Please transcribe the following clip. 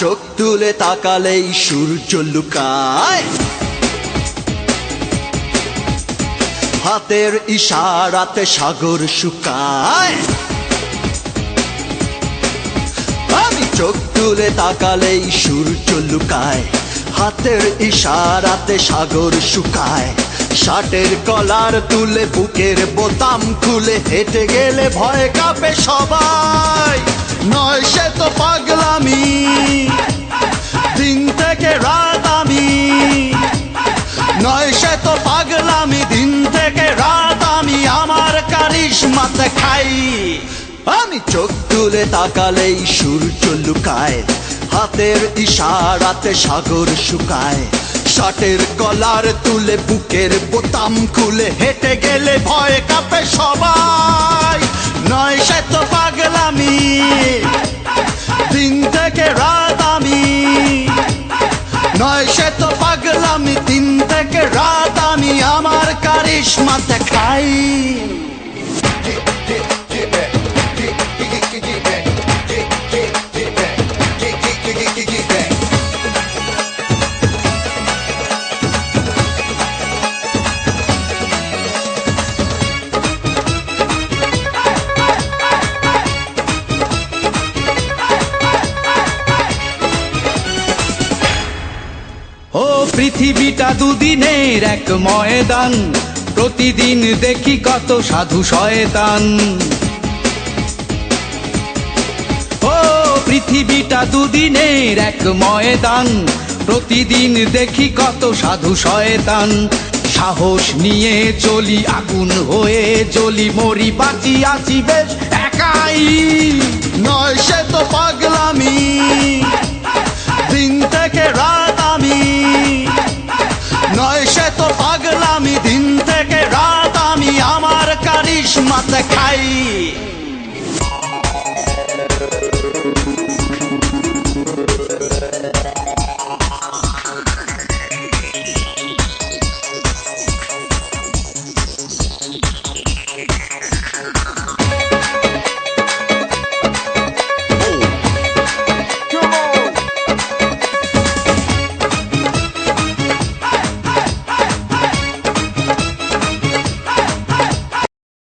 চোখ তুলে তাকালেই সূর্য লুকায়, হাতের ইশারাতে সাগর শুকায়। আমি চোখ তুলে তাকালেই সূর্য লুকায়, হাতের ইশারাতে সাগর শুকায়। শার্টের কলার তুলে বুকের বোতাম খুলে হেঁটে গেলে ভয় কাঁপে সবাই। নয় সে তো পাগলামি, দিন থেকে রাত আমি। নয় সে তো পাগলামি, দিন থেকে রাত আমি আমার কারিশমাতে খাই। আমি চোখ তুলে তাকালেই সূর্য লুকায়, হাতের ইশারাতে সাগর শুকায়। শার্টের কলার তুলে বুকের বোতাম খুলে হেঁটে গেলে ভয় কাঁপে সবাই। নয় সে তো পাগলামি, দিন থেকে রাত আমি। নয় সে তো পাগলামি, দিন থেকে রাত আমি আমার কারিশমাতে খাই। ও পৃথিবীটা দুদিনের এক ময়দান, প্রতিদিন দেখি কত সাধু শয়তান। ও পৃথিবীটা দুদিনের এক ময়দান, প্রতিদিন দেখি কত সাধু শয়তান। সাহস নিয়ে চলি, আগুন হয়ে জ্বলি, মরি বাঁচি আছি বেশ একাই। নয় সে তো পাগলামি, দিন থেকে রাত আমি। নয় সে তো পাগলামি, দিন থেকে রাত আমি আমার কারিশমাতে খাই।